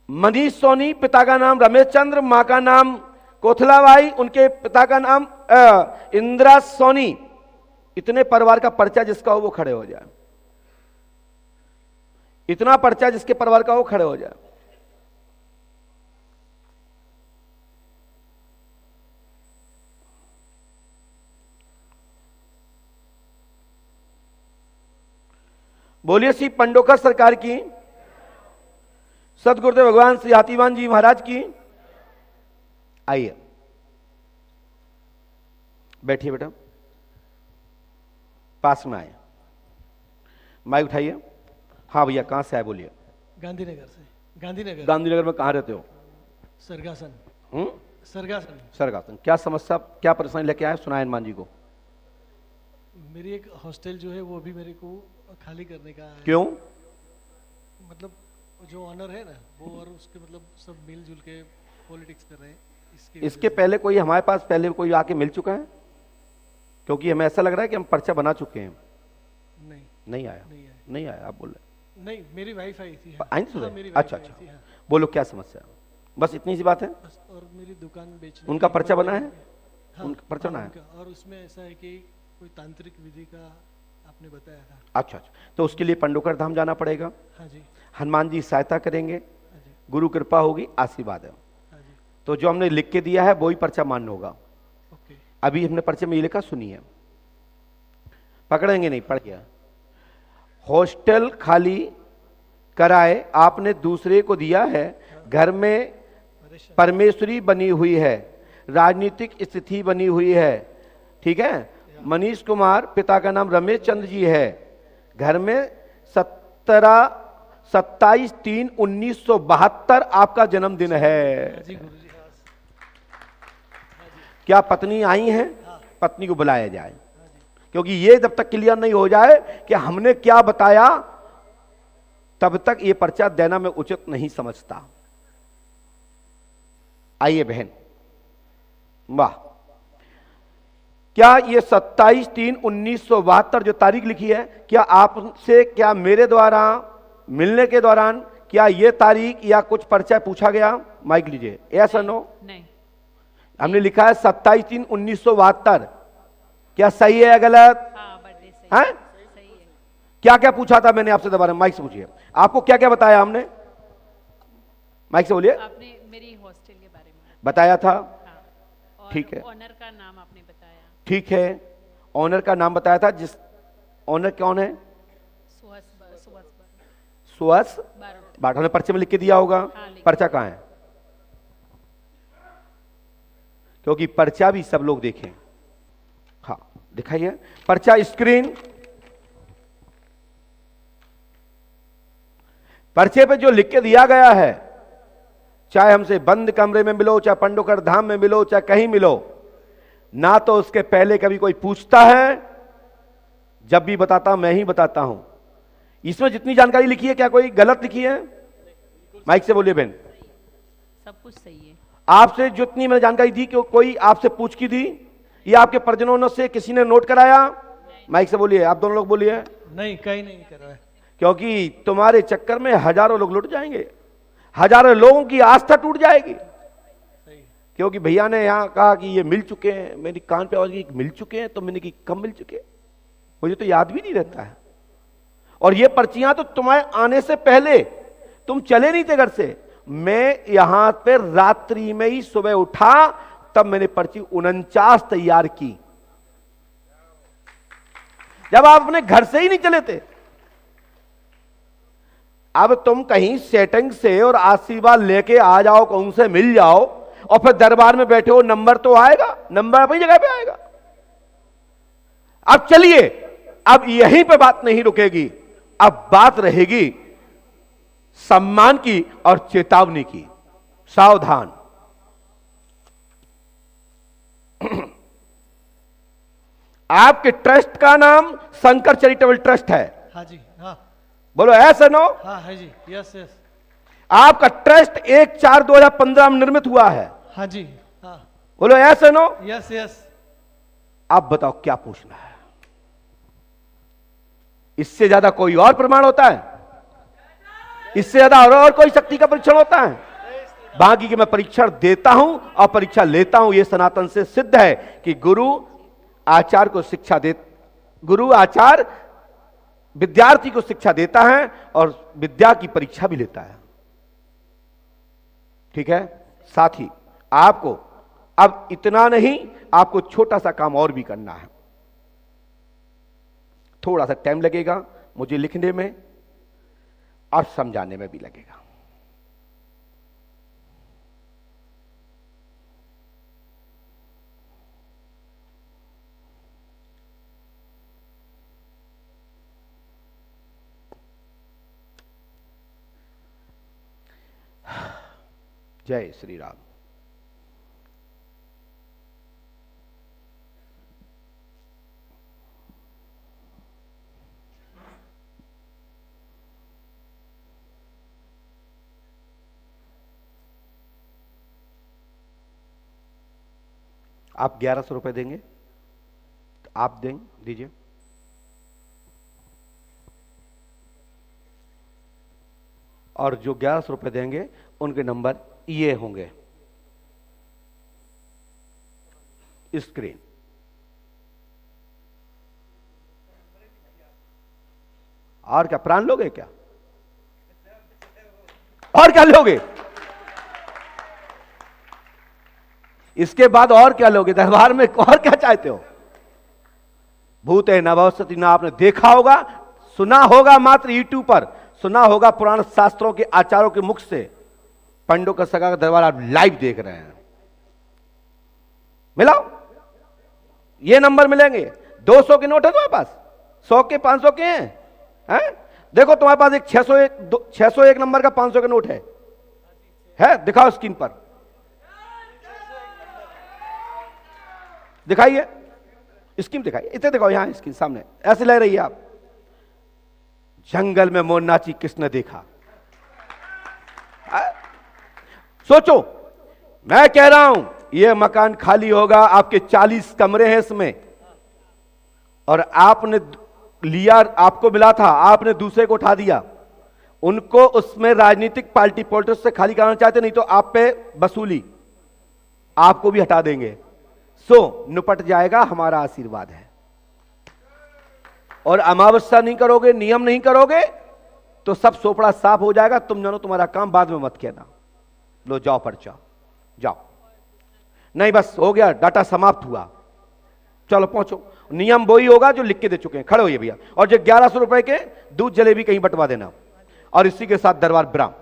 मनीष सोनी, पिता का नाम रमेश चंद्र, मां का नाम कोथलाबाई, उनके पिता का नाम इंदिरा सोनी। इतने परिवार का पर्चा जिसका हो वो खड़े हो जाए। इतना पर्चा जिसके परिवार का हो खड़े हो जाए। बोलिए श्री पंडोकर सरकार की, सदगुरुदेव भगवान श्री हाथीवान जी महाराज की। आइए बैठिए बेटा, पास में आए, माइक उठाइए। हाँ भैया, कहां से आए बोलिए? गांधीनगर से। गांधीनगर। गांधीनगर में कहां रहते हो? सरगासन। सरगासन। सरगासन। क्या समस्या, क्या परेशानी लेके आए, सुनाए हनुमान जी को। मेरी एक हॉस्टल जो है वो भी मेरे को खाली करने का है। क्यों? मतलब जो ऑनर है ना वो और उसके मतलब सब मिलजुल के पॉलिटिक्स कर रहे हैं। इसके पहले कोई हमारे पास पहले कोई आके मिल चुका है? क्योंकि हमें ऐसा लग रहा है कि हम पर्चा बना चुके हैं। नहीं आया। नहीं आया आप बोल रहे? नहीं, मेरी वाइफ आई थी। आई थी? अच्छा अच्छा, बोलो क्या समस्या है? बस इतनी सी बात है। और मेरी दुकान बेचने उनका पर्चा बना है? हाँ, उनका पर्चा बना है। और उसमें ऐसा है कि कोई तांत्रिक विधि का आपने बताया था। अच्छा अच्छा, तो उसके लिए पंडोकर धाम जाना पड़ेगा। हाँ जी। हनुमान जी सहायता करेंगे, गुरु कृपा होगी, आशीर्वाद है। हाँ जी। तो जो हमने लिख के दिया है वो ही पर्चा मान्य होगा। ओके। अभी हमने पर्चे में ये लिखा, सुनिए, पकड़ेंगे नहीं, पढ़ गया। हॉस्टल खाली कराए आपने दूसरे को दिया है, घर में परमेश्वरी बनी हुई है, राजनीतिक स्थिति बनी हुई है, ठीक है। मनीष कुमार, पिता का नाम रमेश चंद्र जी है, घर में 27/3/1972 आपका जन्मदिन है। क्या पत्नी आई है? पत्नी को बुलाया जाए, क्योंकि ये जब तक क्लियर नहीं हो जाए कि हमने क्या बताया तब तक ये पर्चा देना मैं उचित नहीं समझता। आइए बहन, वाह, क्या ये 27/3/1972 जो तारीख लिखी है, क्या आपसे, क्या मेरे द्वारा मिलने के दौरान क्या ये तारीख या कुछ पर्चा पूछा गया? माइक लीजिए, यस और नो? नहीं। हमने लिखा है 27/3/1972, क्या सही है या गलत? हाँ, बर्थडे सही है। सही है। क्या क्या पूछा था मैंने आपसे? दोबारा माइक से पूछिए, आपको क्या क्या बताया हमने? माइक से बोलिए। आपने मेरी हॉस्टल के बारे में बताया था। हाँ, और ठीक है, ऑनर का नाम आपने बताया। ठीक है, ऑनर का नाम बताया था। जिस ऑनर कौन है? सुहास बाठा ने पर्चे में लिख के दिया होगा। हाँ, पर्चा कहाँ है? क्योंकि पर्चा भी सब लोग देखें। हाँ दिखाइए पर्चा, स्क्रीन। पर्चे पे जो लिख के दिया गया है, चाहे हमसे बंद कमरे में मिलो, चाहे पंडोकर धाम में मिलो, चाहे कहीं मिलो, ना तो उसके पहले कभी कोई पूछता है, जब भी बताता मैं ही बताता हूं। इसमें जितनी जानकारी लिखी है क्या कोई गलत लिखी है? माइक से बोलिए बहन। सब कुछ सही है। आपसे जितनी मैंने जानकारी दी, कि कोई आपसे पूछ की दी या आपके परिजनों से किसी ने नोट कराया? माइक से बोलिए, आप दोनों लोग बोलिए। नहीं, कहीं नहीं कर रहा है। क्योंकि तुम्हारे चक्कर में हजारों लोग लुट जाएंगे, हजारों लोगों की आस्था टूट जाएगी। क्योंकि भैया ने यहां कहा कि ये मिल चुके हैं, मेरी कान पे आवाज की मिल चुके हैं, तो मैंने की कब मिल चुके, मुझे तो याद भी नहीं रहता है। और ये पर्चियां तो तुम्हारे आने से पहले तुम चले नहीं थे घर से। मैं यहां पे रात्रि में ही सुबह उठा, तब मैंने पर्ची 49 तैयार की, जब आप अपने घर से ही नहीं चले थे। अब तुम कहीं सेटिंग से और आशीर्वाद लेके आ जाओ, कौन से मिल जाओ, और फिर दरबार में बैठे हो, नंबर तो आएगा, नंबर अपनी जगह पे आएगा। अब चलिए, अब यहीं पे बात नहीं रुकेगी, अब बात रहेगी सम्मान की और चेतावनी की। सावधान। आपके ट्रस्ट का नाम शंकर चैरिटेबल ट्रस्ट है। हाँ जी, हाँ। बोलो ऐसा नो? हाँ है जी, यस यस। आपका ट्रस्ट 1/4/2015 में निर्मित हुआ है। हाँ जी, हाँ। बोलो ऐसा नो? Yes yes. आप बताओ क्या पूछना है? इससे ज्यादा कोई और प्रमाण होता है? इससे ज्यादा और कोई शक्ति का परीक्षण होता है? बाकी कि मैं परीक्षण देता हूं और परीक्षा लेता हूं, यह सनातन से सिद्ध है कि गुरु आचार्य को शिक्षा दे, गुरु आचार्य विद्यार्थी को शिक्षा देता है और विद्या की परीक्षा भी लेता है। ठीक है? साथ ही आपको अब इतना नहीं, आपको छोटा सा काम और भी करना है। थोड़ा सा टाइम लगेगा मुझे लिखने में और समझाने में भी लगेगा। जय श्री राम। आप 1100 रुपए देंगे तो आप देंगे, दीजिए। और जो 1100 रुपए देंगे उनके नंबर ये होंगे, स्क्रीन। और क्या प्राण लोगे क्या? और क्या लोगे? इसके बाद और क्या लोगे? दरबार में और क्या चाहते हो? भूत है नभस्ति ना आपने देखा होगा, सुना होगा, मात्र यूट्यूब पर सुना होगा, पुराण शास्त्रों के आचार्यों के मुख से। पंडों का सगा का दरबार आप लाइव देख रहे हैं। मिलाओ, ये नंबर मिलेंगे। 200 के नोट है तुम्हारे पास, 100 के 500 के हैं? देखो तुम्हारे पास एक 601 नंबर का 500 का नोट है? दिखाओ स्क्रीन पर, दिखाइए स्कीम, दिखाइए, इतने दिखाओ, यहां स्क्रीन सामने ऐसे ले रही है आप। जंगल में मोर नाची किसने देखा? सोचो, मैं कह रहा हूं यह मकान खाली होगा, आपके 40 कमरे हैं इसमें, और आपने लिया, आपको मिला था, आपने दूसरे को उठा दिया। उनको उसमें राजनीतिक पार्टी पॉलिटिक्स से खाली कराना चाहते, नहीं तो आप पे वसूली, आपको भी हटा देंगे। सो निपट जाएगा, हमारा आशीर्वाद है। और अमावस्या नहीं करोगे, नियम नहीं करोगे तो सब सोपड़ा साफ हो जाएगा। तुम जानो, तुम्हारा काम बाद में मत कहना। लो जाओ पर्चा, जाओ। नहीं बस हो गया, डाटा समाप्त हुआ, चलो पहुंचो। नियम वही होगा जो लिख के दे चुके हैं। खड़े होइए भैया, और जो 1100 रुपए के दूध जलेबी कहीं बंटवा देना, और इसी के साथ दरबार ब्राह्म।